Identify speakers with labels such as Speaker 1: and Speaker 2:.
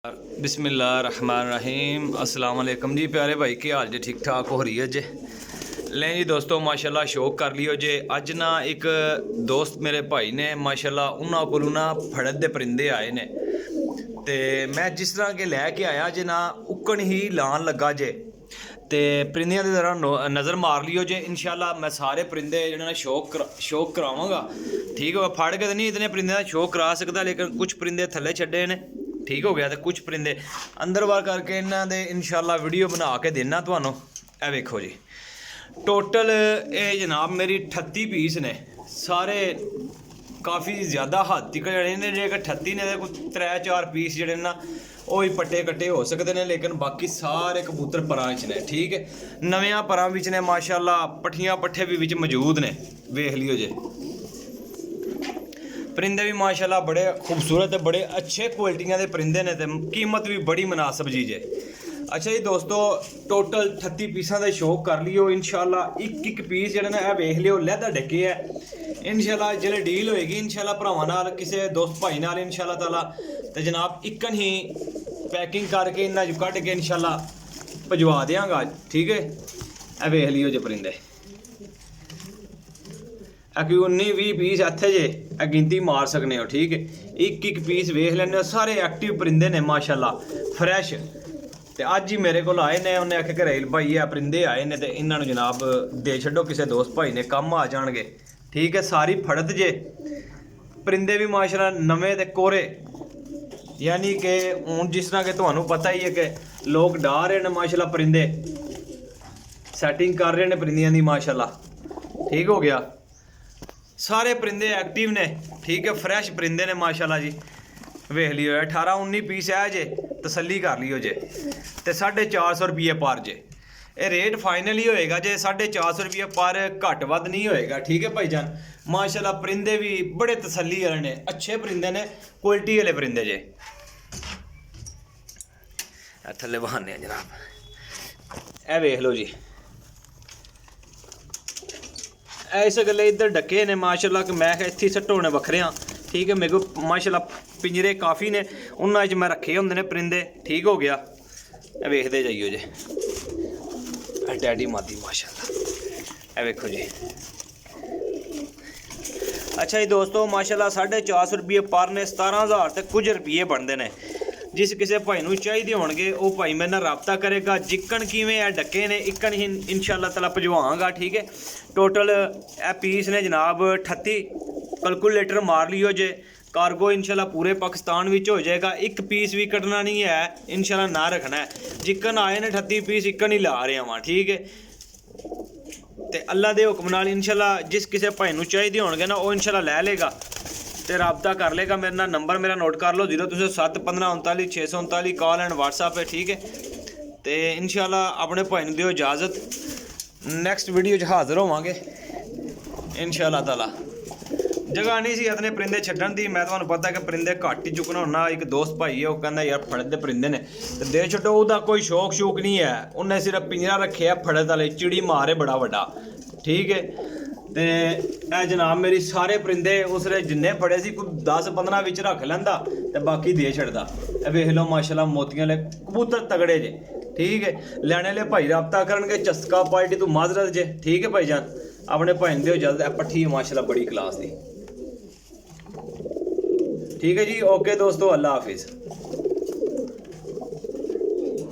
Speaker 1: बिस्मिल्लाहिर्रहमानिर्रहीम अस्सलाम वालेकुम जी प्यारे भाई की हाल जे ठीक ठाक हो रही है जे लें जी दोस्तों माशाल्लाह शौक कर लियो जे अज ना एक दोस्त मेरे भाई ने माशाल्लाह उन्होंने कोलों ना फड़त दे परिंदे आए ने ते मैं जिस तरह के लैके आया जे ना उकन ही लान लगा जे ते परिंदियां दी जरा नज़र मार लियो जे इंशाल्लाह मैं सारे परिंदे जिन्हें ना शौक करावांगा ठीक है। फड़ के तो नहीं इतने परिंदे का शौक करा सकता लेकिन कुछ परिंदे थल्ले छड्डे ने ठीक हो गया तो कुछ परिंदे अंदर बार करके इन्हां दे इंशाल्लाह वीडियो बना के देना तुहानू। ए वेखो जी टोटल ये जनाब मेरी 38 पीस ने सारे काफ़ी ज़्यादा हद तक जड़े ने जे 38 ने कोई 3-4 पीस जड़े ना वो ही पट्टे कट्टे हो सकते हैं लेकिन बाकी सारे कबूतर परां च ने ठीक है। नवियां परां विच ने माशाल्लाह पट्ठियां पट्ठे भी विच मौजूद ने वेख लियो जे परिंदे भी माशाल्लाह बड़े खूबसूरत है बड़े अच्छे क्वालिटियां दे परिंदे ने ते कीमत भी बड़ी मुनासिब चीज़ है। अच्छा जी दोस्तों टोटल 38 पीसा का शौक कर लियो इंशाल्लाह एक पीस जेह्ड़ा ना वेख लियो लैदा डके है इंशाल्लाह जिसले डील होएगी इंशाल्लाह भरावां नाल किसी दोस्त भाई नाल इंशाल्लाह ताला ते जनाब इकन ही पैकिंग करके इन्ना जो कट के इंशाल्लाह भजवा देंगा ठीक है। ए वेख लियो जे परिंदे कि 19-20 पीस इत्थे जे गिनती मार सकने हो ठीक है। एक पीस वेख लैने सारे एक्टिव परिंदे ने माशाल्लाह फ्रैश ते अज ही मेरे को आए ने उन्हें आखे घरेल भाई है परिंदे आए ने ते इन्हां नूं जनाब दे छड्डो किसी दोस्त भाई ने कम आ जाणगे ठीक है। सारी फड़त जे परिंदे भी माशाल्लाह नवे ते कोरे यानी कि हुण जिस तरह के तुहानूं पता ही है कि लोग डा रहे ने माशाल्लाह परिंदे सैटिंग कर रहे ने परिंदियां दी माशाल्लाह ठीक हो गया। सारे परिंदे एक्टिव ने ठीक है फ्रैश परिंदे ने माशाल्लाह जी वेख लियो 18-19 पीस है जे तसल्ली कर लियो जे ते 450 रुपये पर जे ये रेट फाइनल ही होएगा जे 450 रुपये पर घट वध नहीं होएगा ठीक है भाईजान। माशाल्लाह परिंदे भी बड़े तसल्ली वाले ने अच्छे परिंदे ने क्वालिटी वाले परिंदे जे थल्ले बहाने जनाब ए वेख लो जी इस गल्ले इधर डके ने माशाल्लाह कि मैं इत्थे सट्टो ने वखरे हाँ ठीक है। मेरे को माशाल्लाह पिंजरे काफ़ी ने उन्होंने च मैं रखे होंगे ने परिंदे ठीक हो गया। वेखते जाइयो जे डैडी मादी माशाल्लाह ए वेखो जी। अच्छा जी दोस्तों माशाल्लाह 450 रुपये पर ने 17,000 ते कुछ रुपये बनते हैं। जिस किसी भाई नूं चाहिए होणगे वो भाई मेरे नाल राबता करेगा जिक्कन किवें है डके ने इक्कन ही इंशाल्लाह ताला भजवांगा ठीक है। टोटल ए पीस ने जनाब 38 कैलकुलेटर मार लियो जे कार्गो इंशाल्लाह पूरे पाकिस्तान विच हो जाएगा एक पीस भी कटना नहीं है इंशाल्लाह ना रखना है जिक्कन आए ने 38 पीस इक्कन ही ला रहे हैं ठीक है। ते अल्लाह दे हुक्म नाल इंशाल्लाह जिस किसी भाई नूं चाहिए होणगे ना वो इंशाल्लाह लै लेगा ते राबता कर लेगा मेरे नाल। नंबर मेरा नोट कर लो 07 15 39 639 कॉल एंड व्हाट्सएप है ठीक है। तो इंशाल्लाह अपने भाई नूं दिओ इजाज़त नैक्सट वीडियो च हाज़र होवांगे इंशाल्लाह ताला। जगह नहीं सी इतने परिंदे छड्डण दी मैं तुहानूं पता है कि परिंदे घट ही चुकना होना। एक दोस्त भाई है वो कहंदा यार फड़त दे परिंदे ने ते दे छड्डो उहदा कोई शौक शौक नहीं है उन्हें सिर्फ पिंजरा रखे है फड़त वाले चिड़ी मारे बड़ा वड्डा ठीक है। तो यह जनाब मेरी सारे परिंदे उसने जिन्ने फड़े सी कोई 10-15 विच रख लैंदा ते बाकी दे छड्डदा। वेख लो माशाल्लाह मोतियां वाले कबूतर तगड़े जे ठीक है। लैने वाले भाई राबता करनगे चस्का पार्टी तो माजरत जे ठीक है भाईजान। अपने भाई दिओ इजाज़त पट्ठी माशाल्लाह बड़ी क्लास दी ठीक है जी। ओके दोस्तों अल्लाह हाफिज़।